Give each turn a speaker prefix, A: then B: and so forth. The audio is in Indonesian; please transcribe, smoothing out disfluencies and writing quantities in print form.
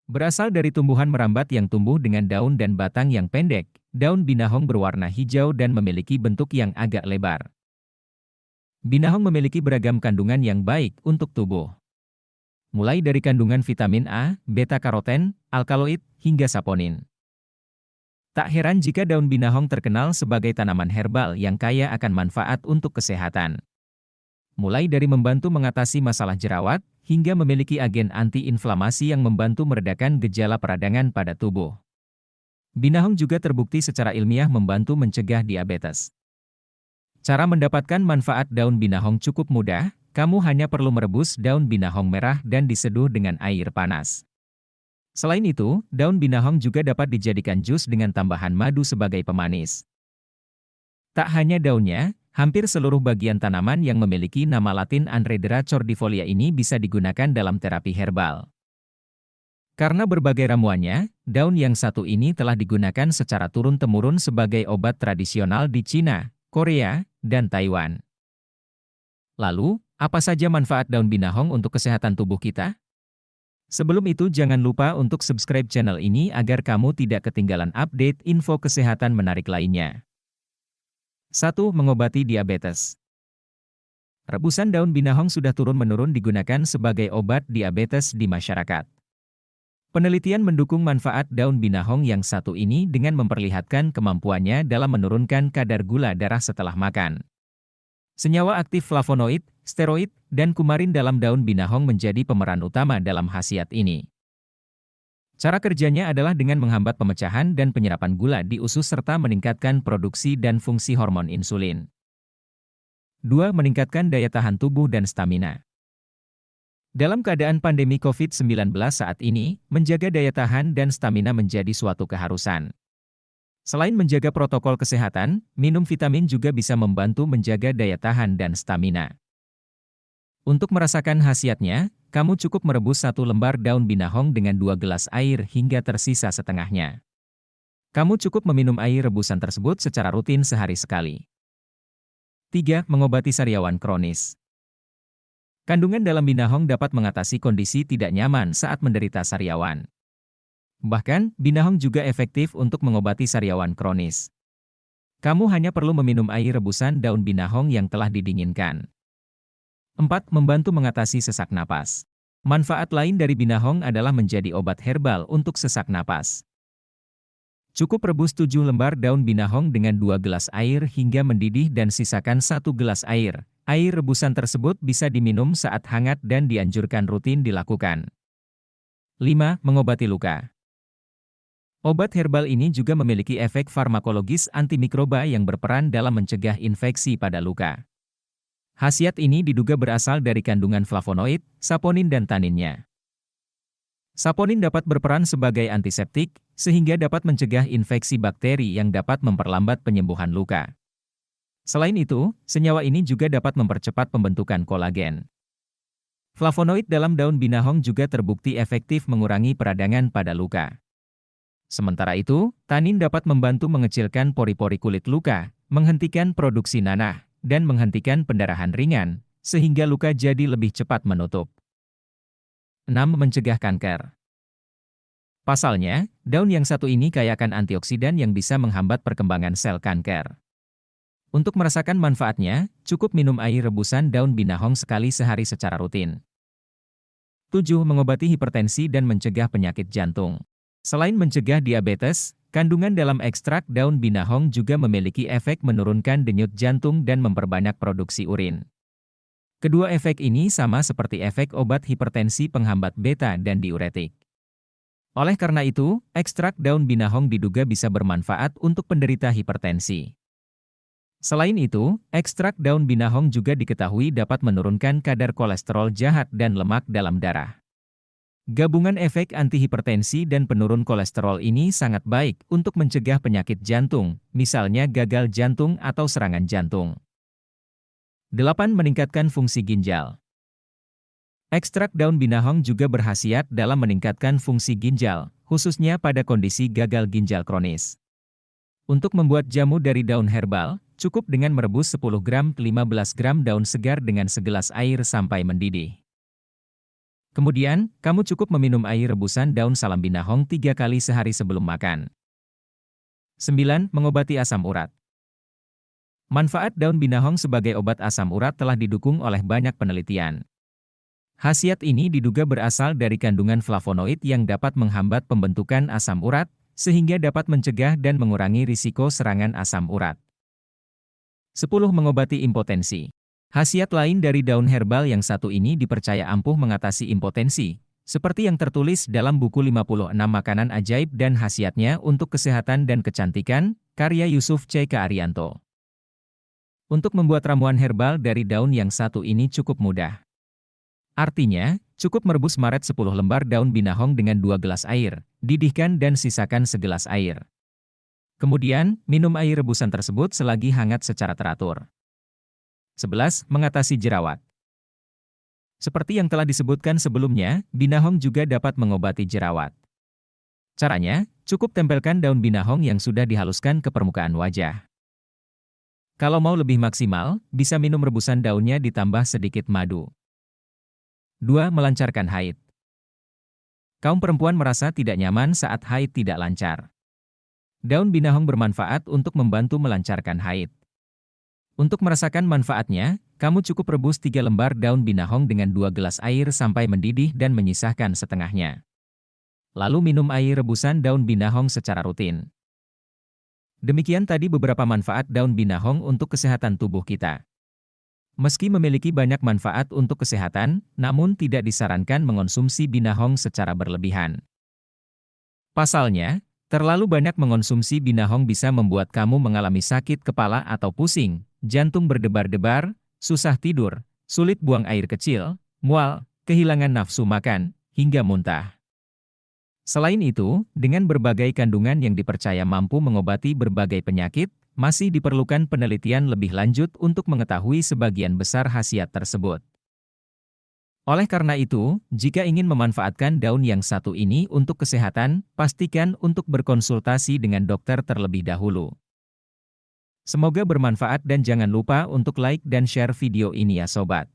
A: Berasal dari tumbuhan merambat yang tumbuh dengan daun dan batang yang pendek, daun binahong berwarna hijau dan memiliki bentuk yang agak lebar. Binahong memiliki beragam kandungan yang baik untuk tubuh. Mulai dari kandungan vitamin A, beta-karoten, alkaloid, hingga saponin. Tak heran jika daun binahong terkenal sebagai tanaman herbal yang kaya akan manfaat untuk kesehatan. Mulai dari membantu mengatasi masalah jerawat, hingga memiliki agen anti-inflamasi yang membantu meredakan gejala peradangan pada tubuh. Binahong juga terbukti secara ilmiah membantu mencegah diabetes. Cara mendapatkan manfaat daun binahong cukup mudah, kamu hanya perlu merebus daun binahong merah dan diseduh dengan air panas. Selain itu, daun binahong juga dapat dijadikan jus dengan tambahan madu sebagai pemanis. Tak hanya daunnya, hampir seluruh bagian tanaman yang memiliki nama latin Anredera cordifolia ini bisa digunakan dalam terapi herbal. Karena berbagai ramuannya, daun yang satu ini telah digunakan secara turun-temurun sebagai obat tradisional di Cina, Korea, dan Taiwan. Lalu, apa saja manfaat daun binahong untuk kesehatan tubuh kita? Sebelum itu jangan lupa untuk subscribe channel ini agar kamu tidak ketinggalan update info kesehatan menarik lainnya. 1. Mengobati diabetes. Rebusan daun binahong sudah turun-menurun digunakan sebagai obat diabetes di masyarakat. Penelitian mendukung manfaat daun binahong yang satu ini dengan memperlihatkan kemampuannya dalam menurunkan kadar gula darah setelah makan. Senyawa aktif flavonoid, steroid, dan kumarin dalam daun binahong menjadi pemeran utama dalam khasiat ini. Cara kerjanya adalah dengan menghambat pemecahan dan penyerapan gula di usus serta meningkatkan produksi dan fungsi hormon insulin. 2. Meningkatkan daya tahan tubuh dan stamina. Dalam keadaan pandemi COVID-19 saat ini, menjaga daya tahan dan stamina menjadi suatu keharusan. Selain menjaga protokol kesehatan, minum vitamin juga bisa membantu menjaga daya tahan dan stamina. Untuk merasakan khasiatnya, kamu cukup merebus 1 lembar daun binahong dengan 2 gelas air hingga tersisa setengahnya. Kamu cukup meminum air rebusan tersebut secara rutin sehari sekali. 3. Mengobati sariawan kronis. Kandungan dalam binahong dapat mengatasi kondisi tidak nyaman saat menderita sariawan. Bahkan, binahong juga efektif untuk mengobati sariawan kronis. Kamu hanya perlu meminum air rebusan daun binahong yang telah didinginkan. 4. Membantu mengatasi sesak napas. Manfaat lain dari binahong adalah menjadi obat herbal untuk sesak napas. Cukup rebus 7 lembar daun binahong dengan 2 gelas air hingga mendidih dan sisakan 1 gelas air. Air rebusan tersebut bisa diminum saat hangat dan dianjurkan rutin dilakukan. 5. Mengobati luka. Obat herbal ini juga memiliki efek farmakologis antimikroba yang berperan dalam mencegah infeksi pada luka. Khasiat ini diduga berasal dari kandungan flavonoid, saponin dan taninnya. Saponin dapat berperan sebagai antiseptik, sehingga dapat mencegah infeksi bakteri yang dapat memperlambat penyembuhan luka. Selain itu, senyawa ini juga dapat mempercepat pembentukan kolagen. Flavonoid dalam daun binahong juga terbukti efektif mengurangi peradangan pada luka. Sementara itu, tanin dapat membantu mengecilkan pori-pori kulit luka, menghentikan produksi nanah, dan menghentikan pendarahan ringan, sehingga luka jadi lebih cepat menutup. 6. Mencegah kanker. Pasalnya, daun yang satu ini kaya akan antioksidan yang bisa menghambat perkembangan sel kanker. Untuk merasakan manfaatnya, cukup minum air rebusan daun binahong sekali sehari secara rutin. 7. Mengobati hipertensi dan mencegah penyakit jantung. Selain mencegah diabetes, kandungan dalam ekstrak daun binahong juga memiliki efek menurunkan denyut jantung dan memperbanyak produksi urin. Kedua efek ini sama seperti efek obat hipertensi penghambat beta dan diuretik. Oleh karena itu, ekstrak daun binahong diduga bisa bermanfaat untuk penderita hipertensi. Selain itu, ekstrak daun binahong juga diketahui dapat menurunkan kadar kolesterol jahat dan lemak dalam darah. Gabungan efek antihipertensi dan penurun kolesterol ini sangat baik untuk mencegah penyakit jantung, misalnya gagal jantung atau serangan jantung. 8. Meningkatkan fungsi ginjal. Ekstrak daun binahong juga berkhasiat dalam meningkatkan fungsi ginjal, khususnya pada kondisi gagal ginjal kronis. Untuk membuat jamu dari daun herbal, cukup dengan merebus 10 gram 15 gram daun segar dengan segelas air sampai mendidih. Kemudian, kamu cukup meminum air rebusan daun salam binahong 3 kali sehari sebelum makan. 9. Mengobati asam urat. Manfaat daun binahong sebagai obat asam urat telah didukung oleh banyak penelitian. Khasiat ini diduga berasal dari kandungan flavonoid yang dapat menghambat pembentukan asam urat, sehingga dapat mencegah dan mengurangi risiko serangan asam urat. 10. Mengobati impotensi. Khasiat lain dari daun herbal yang satu ini dipercaya ampuh mengatasi impotensi, seperti yang tertulis dalam buku 56 Makanan Ajaib dan Khasiatnya untuk Kesehatan dan Kecantikan, karya Yusuf C. K. Arianto. Untuk membuat ramuan herbal dari daun yang satu ini cukup mudah. Artinya, cukup merebus maret 10 lembar daun binahong dengan 2 gelas air, didihkan dan sisakan segelas air. Kemudian, minum air rebusan tersebut selagi hangat secara teratur. 11. Mengatasi jerawat. Seperti yang telah disebutkan sebelumnya, binahong juga dapat mengobati jerawat. Caranya, cukup tempelkan daun binahong yang sudah dihaluskan ke permukaan wajah. Kalau mau lebih maksimal, bisa minum rebusan daunnya ditambah sedikit madu. 2. Melancarkan haid. Kaum perempuan merasa tidak nyaman saat haid tidak lancar. Daun binahong bermanfaat untuk membantu melancarkan haid. Untuk merasakan manfaatnya, kamu cukup rebus 3 lembar daun binahong dengan 2 gelas air sampai mendidih dan menyisahkan setengahnya. Lalu minum air rebusan daun binahong secara rutin. Demikian tadi beberapa manfaat daun binahong untuk kesehatan tubuh kita. Meski memiliki banyak manfaat untuk kesehatan, namun tidak disarankan mengonsumsi binahong secara berlebihan. Pasalnya, terlalu banyak mengonsumsi binahong bisa membuat kamu mengalami sakit kepala atau pusing, jantung berdebar-debar, susah tidur, sulit buang air kecil, mual, kehilangan nafsu makan, hingga muntah. Selain itu, dengan berbagai kandungan yang dipercaya mampu mengobati berbagai penyakit, masih diperlukan penelitian lebih lanjut untuk mengetahui sebagian besar khasiat tersebut. Oleh karena itu, jika ingin memanfaatkan daun yang satu ini untuk kesehatan, pastikan untuk berkonsultasi dengan dokter terlebih dahulu. Semoga bermanfaat dan jangan lupa untuk like dan share video ini ya sobat.